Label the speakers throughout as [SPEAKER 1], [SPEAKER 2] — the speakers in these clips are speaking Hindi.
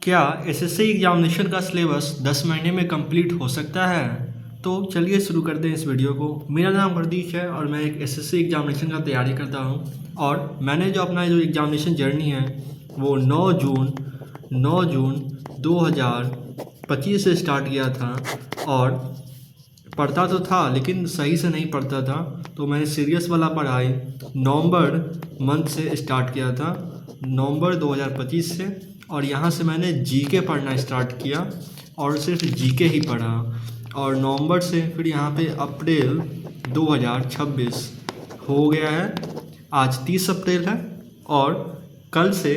[SPEAKER 1] क्या एसएससी एग्जामिनेशन का सिलेबस 10 महीने में कंप्लीट हो सकता है? तो चलिए शुरू करते हैं इस वीडियो को। मेरा नाम प्रतीक है और मैं एक एसएससी एग्जामिनेशन का तैयारी करता हूं और मैंने जो अपना जो एग्जामिनेशन जर्नी है वो 9 जून 2025 से स्टार्ट किया था और पढ़ता तो था लेकिन सही से नहीं पढ़ता था। तो मैंने सीरियस वाला पढ़ाई नवंबर मंथ से स्टार्ट किया था, नवंबर 2025 से। और यहाँ से मैंने जीके पढ़ना स्टार्ट किया और सिर्फ जीके ही पढ़ा। और नवंबर से फिर यहाँ पे अप्रैल 2026 हो गया है। आज 30 अप्रैल है और कल से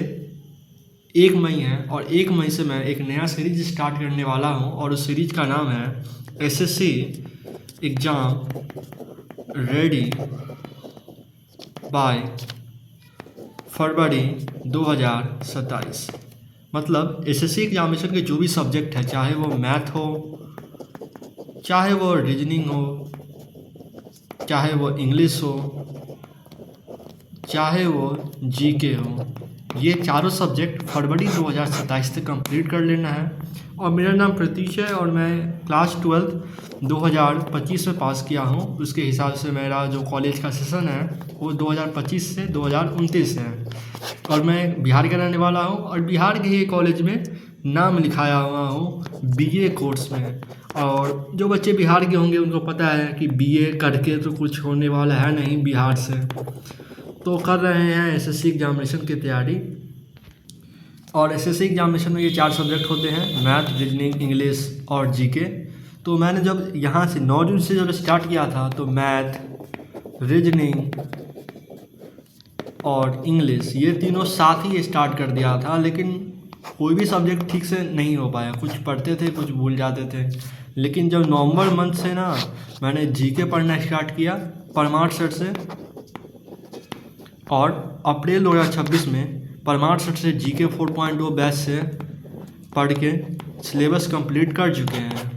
[SPEAKER 1] 1 मई है और 1 मई से मैं एक नया सीरीज स्टार्ट करने वाला हूँ और उस सीरीज का नाम है एसएससी एग्ज़ाम रेडी बाय फरवरी 2027। मतलब एसएससी एग्जामिनेशन के जो भी सब्जेक्ट है, चाहे वो मैथ हो, चाहे वो रीजनिंग हो, चाहे वो इंग्लिश हो, चाहे वो जीके हो, ये चारों सब्जेक्ट फरवरी 2027 तक कंप्लीट कर लेना है। और मेरा नाम प्रतीश है और मैं क्लास 12 2025 में पास किया हूँ। उसके हिसाब से मेरा जो कॉलेज का सेशन है वो 2025 से 2029 है और मैं बिहार का रहने वाला हूँ और बिहार के ही कॉलेज में नाम लिखाया हुआ हूँ बीए कोर्स में। और जो बच्चे बिहार के होंगे उनको पता है कि बीए करके तो कुछ होने वाला है नहीं बिहार से, तो कर रहे हैं एसएससी एग्जामिनेशन की तैयारी। और एसएससी एग्जामिनेशन में ये 4 सब्जेक्ट होते हैं, मैथ, रीजनिंग, इंग्लिश और जीके। तो मैंने जब यहाँ से 9 जून से जब स्टार्ट किया था तो मैथ, रीजनिंग और इंग्लिश ये तीनों साथ ही स्टार्ट कर दिया था, लेकिन कोई भी सब्जेक्ट ठीक से नहीं हो पाया। कुछ पढ़ते थे, कुछ भूल जाते थे। लेकिन जब नवंबर मंथ से ना मैंने जीके पढ़ना स्टार्ट किया परमार सर से और अप्रैल 2026 में परमार सर से जीके 4.0 बैच से पढ़ के सिलेबस कंप्लीट कर चुके हैं।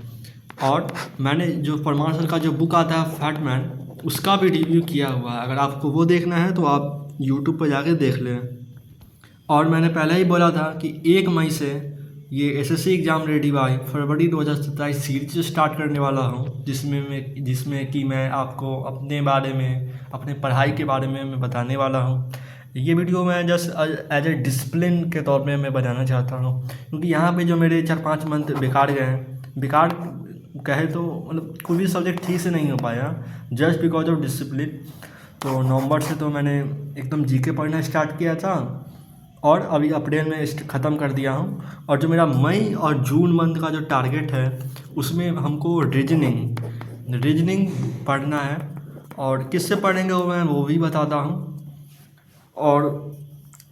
[SPEAKER 1] और मैंने जो परमार सर का जो बुक आता है फैटमैन, उसका भी रिव्यू किया हुआ है। अगर आपको वो देखना है तो आप यूट्यूब पर जाके देख लें। और मैंने पहले ही बोला था कि 1 मई से ये एसएससी एग्ज़ाम रेडी बाय फरवरी 2027 सीरीज स्टार्ट करने वाला हूँ, जिसमें कि मैं आपको अपने बारे में, अपने पढ़ाई के बारे में मैं बताने वाला हूँ। ये वीडियो मैं जस्ट एज ए डिसिप्लिन के तौर पे मैं बनाना चाहता हूँ, क्योंकि यहाँ पे जो मेरे 4-5 मंथ बेकार गए हैं, बेकार कहे तो मतलब कोई भी सब्जेक्ट ठीक से नहीं हो पाया जस्ट बिकॉज ऑफ डिसिप्लिन। तो नवंबर से तो मैंने एकदम जीके पढ़ना स्टार्ट किया था और अभी अप्रैल में ख़त्म कर दिया हूँ। और जो मेरा मई और जून मंथ का जो टारगेट है उसमें हमको रीजनिंग पढ़ना है। और किससे पढ़ेंगे वो भी बताता हूँ। और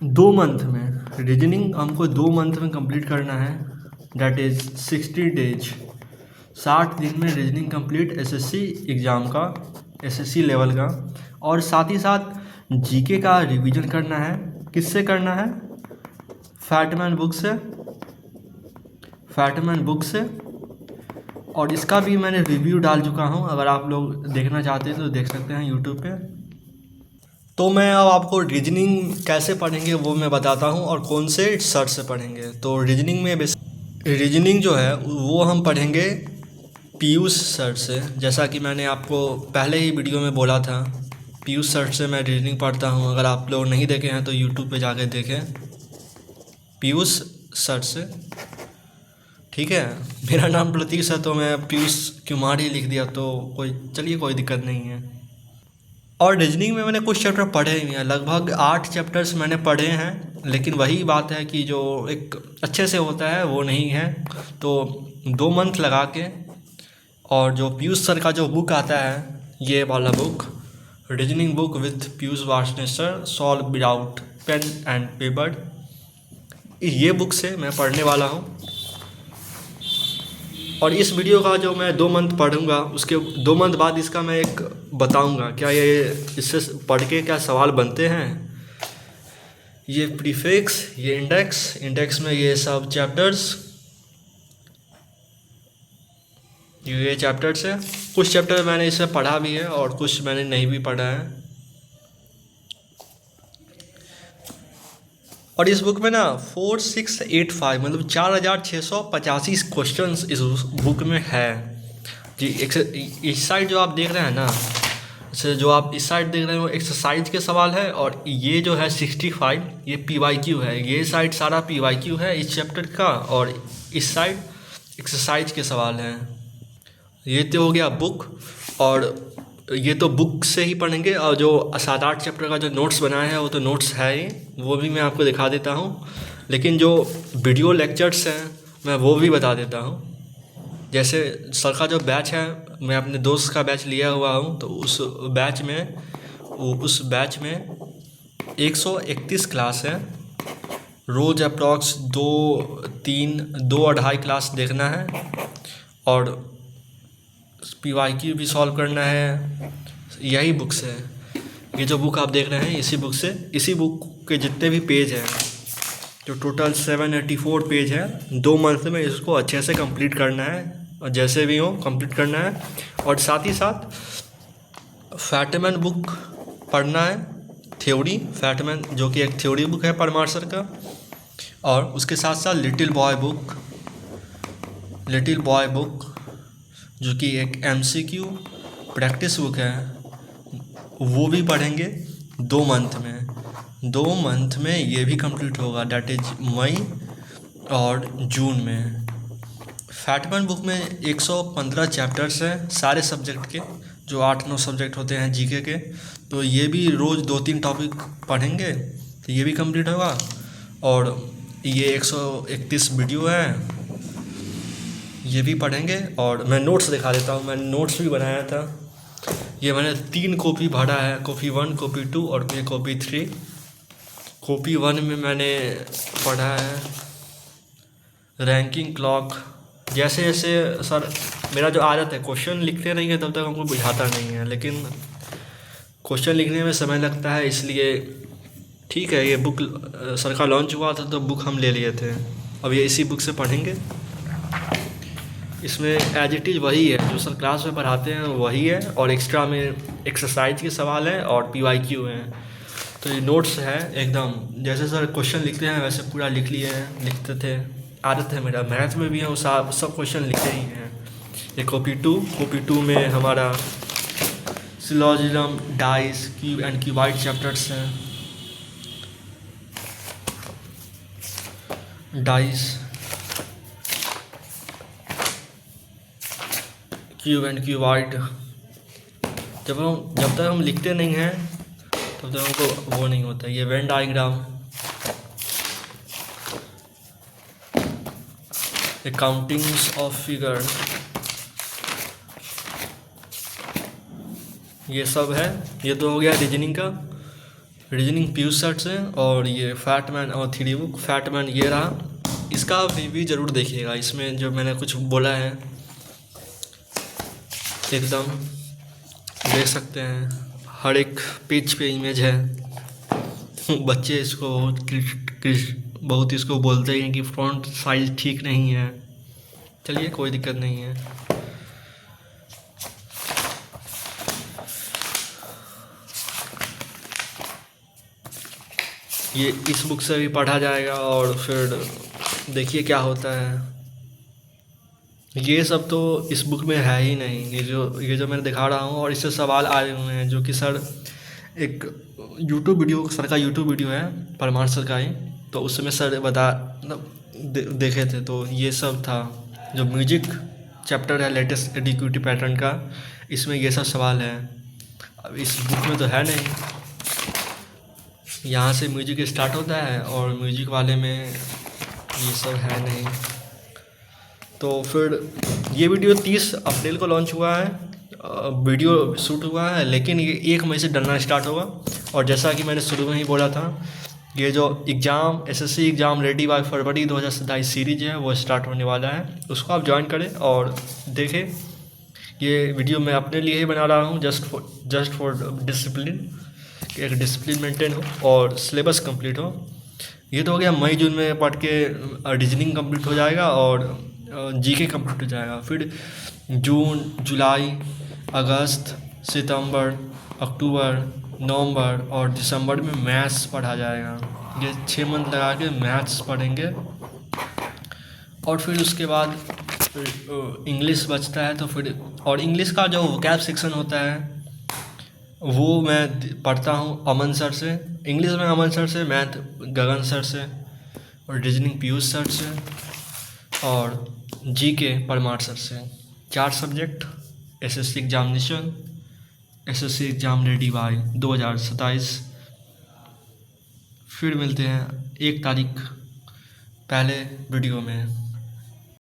[SPEAKER 1] 2 मंथ में रीजनिंग हमको 2 मंथ में कंप्लीट करना है, दैट इज़ 60 डेज। 60 दिन में रीजनिंग कंप्लीट एसएससी एग्ज़ाम का, एसएससी लेवल का। और साथ ही साथ जीके का रिवीजन करना है। किससे करना है? फैटमैन बुक से। और इसका भी मैंने रिव्यू डाल चुका हूँ, अगर आप लोग देखना चाहते हैं तो देख सकते हैं यूट्यूब पे। तो मैं अब आपको रीजनिंग कैसे पढ़ेंगे वो मैं बताता हूँ और कौन से सर से पढ़ेंगे। तो रीजनिंग जो है वो हम पढ़ेंगे पीयूष सर से। जैसा कि मैंने आपको पहले ही वीडियो में बोला था, पीयूष सर से मैं रीजनिंग पढ़ता हूँ। अगर आप लोग नहीं देखे हैं तो यूट्यूब पे जाके देखें पीयूष सर से, ठीक है। मेरा नाम प्रतीक है तो मैं पीयूष कुमार ही लिख दिया, तो कोई दिक्कत नहीं है। और रीजनिंग में मैंने कुछ चैप्टर पढ़े ही हैं, लगभग 8 चैप्टर्स मैंने पढ़े हैं, लेकिन वही बात है कि जो एक अच्छे से होता है वो नहीं है। तो 2 मंथ लगा के, और जो पीयूष सर का जो बुक आता है, ये वाला book, reasoning book with Piyush Varshney, solve without pen and paper, ये बुक से मैं पढ़ने वाला हूँ। और इस वीडियो का जो मैं 2 मंथ पढ़ूंगा, उसके 2 मंथ बाद इसका मैं एक बताऊंगा क्या ये इससे पढ़ के क्या सवाल बनते हैं। ये प्रीफिक्स, ये इंडेक्स में ये सब चैप्टर्स, ये चैप्टर्स है। कुछ चैप्टर मैंने इससे पढ़ा भी है और कुछ मैंने नहीं भी पढ़ा है। और इस बुक में ना 4685 मतलब 4685 क्वेश्चन इस बुक में है जी। इस साइड जो आप देख रहे हैं ना, जो आप इस साइड देख रहे हो एक्सरसाइज के सवाल है, और ये जो है 65 ये PYQ है। ये साइड सारा PYQ है इस चैप्टर का, और इस साइड एक्सरसाइज के सवाल हैं। ये तो हो गया बुक, और ये तो बुक से ही पढ़ेंगे, और जो 7-8 चैप्टर का जो नोट्स बनाए हैं वो तो नोट्स है ही, वो भी मैं आपको दिखा देता हूँ। लेकिन जो वीडियो लेक्चर्स हैं मैं वो भी बता देता हूँ। जैसे सर का जो बैच है, मैं अपने दोस्त का बैच लिया हुआ हूँ, तो उस बैच में 131 क्लास है। रोज़ अप्रॉक्स 2-2.5 क्लास देखना है, और PYQ भी सॉल्व करना है। यही बुक्स है, ये जो बुक आप देख रहे हैं इसी बुक के जितने भी पेज हैं, जो टोटल 784 पेज है, 2 मंथ में इसको अच्छे से कंप्लीट करना है, और जैसे भी हो कंप्लीट करना है। और साथ ही साथ फैटमैन बुक पढ़ना है, थ्योरी फैटमैन, जो कि एक थ्योरी बुक है परमार सर का। और उसके साथ साथ लिटिल बॉय बुक जो कि एक MCQ प्रैक्टिस बुक है, वो भी पढ़ेंगे 2 मंथ में। 2 मंथ में ये भी कंप्लीट होगा, डैट इज मई और जून में। फैटमैन बुक में 115 चैप्टर्स हैं सारे सब्जेक्ट के, जो 8-9 सब्जेक्ट होते हैं जीके के। तो ये भी रोज़ 2-3 टॉपिक पढ़ेंगे तो ये भी कंप्लीट होगा। और ये 131 वीडियो है, ये भी पढ़ेंगे। और मैं नोट्स दिखा देता हूँ, मैंने नोट्स भी बनाया था। ये मैंने 3 कॉपी भरा है, कॉपी 1, कॉपी 2 और ये कॉपी 3। कॉपी 1 में मैंने पढ़ा है रैंकिंग क्लॉक। जैसे जैसे सर मेरा जो आदत है, क्वेश्चन लिखते रहेंगे तब तक हमको बुझाता नहीं है, लेकिन क्वेश्चन लिखने में समय लगता है, इसलिए ठीक है। ये बुक सर का लॉन्च हुआ था तो बुक हम ले लिए थे, अब ये इसी बुक से पढ़ेंगे। इसमें एज इट इज़ वही है जो सर क्लास में पढ़ाते हैं वही है, और एक्स्ट्रा में एक्सरसाइज के सवाल हैं और PYQ हैं। तो ये नोट्स है एकदम, जैसे सर क्वेश्चन लिखते हैं वैसे पूरा लिख लिए हैं, लिखते थे, आदत है मेरा। मैथ में भी है, सब क्वेश्चन लिखते ही हैं। ये कॉपी 2 में हमारा syllogism, dice, cube and cuboid chapters हैं। डाइस, क्यूब एंड क्यूबाइड, जब तक हम लिखते नहीं हैं तब तक हमको वो नहीं होता। ये Venn diagram, countings of figure, ये सब है। ये तो हो गया रीजनिंग का। रीजनिंग पीयूष सर से। और ये फैटमैन और थ्योरी बुक, फैटमैन ये रहा, इसका रिव्यू ज़रूर देखिएगा। इसमें जो मैंने कुछ बोला है एकदम देख सकते हैं, हर एक पेज पे इमेज है। बच्चे इसको बहुत इसको बोलते हैं कि फ़ॉन्ट साइज ठीक नहीं है। चलिए कोई दिक्कत नहीं है। ये इस बुक से भी पढ़ा जाएगा, और फिर देखिए क्या होता है। ये सब तो इस बुक में है ही नहीं, ये जो मैं दिखा रहा हूँ, और इससे सवाल आए हुए हैं जो कि सर एक यूट्यूब वीडियो, सर का यूट्यूब वीडियो है परमार सर का ही, तो उसमें सर मतलब देखे थे। तो ये सब था, जो म्यूजिक चैप्टर है लेटेस्ट एडिक्यूटिव पैटर्न का, इसमें ये सब सवाल है। अब इस बुक में तो है नहीं, यहाँ से म्यूजिक स्टार्ट होता है और म्यूजिक वाले में ये सब है नहीं। तो फिर ये वीडियो 30 अप्रैल को लॉन्च हुआ है, वीडियो शूट हुआ है, लेकिन ये 1 मई से डलना स्टार्ट होगा। और जैसा कि मैंने शुरू में ही बोला था, ये जो exam SSC exam ready bye फरवरी 2027 सीरीज़ है वो स्टार्ट होने वाला है, उसको आप ज्वाइन करें और देखें। ये वीडियो मैं अपने लिए ही बना रहा हूँ, जस्ट फॉर डिसिप्लिन, कि एक डिसिप्लिन मेंटेन हो और सिलेबस कंप्लीट हो। ये तो हो गया मई जून में पढ़ के रीजनिंग कंप्लीट हो जाएगा और GK कंप्लीट हो जाएगा। फिर जून, जुलाई, अगस्त, सितंबर, अक्टूबर, नवंबर और दिसंबर में मैथ्स पढ़ा जाएगा। ये 6 मंथ लगा के मैथ्स पढ़ेंगे। और फिर उसके बाद इंग्लिश बचता है, तो फिर और इंग्लिश का जो वोकैब सेक्शन होता है वो मैं पढ़ता हूँ अमन सर से। इंग्लिश में अमन सर से, मैथ गगन सर से, और रीजनिंग पीयूष सर से, और जीके परमार सर से। 4 subject. SSC examination, SSC exam ready bye 2027। फिर मिलते हैं 1 तारीख पहले वीडियो में।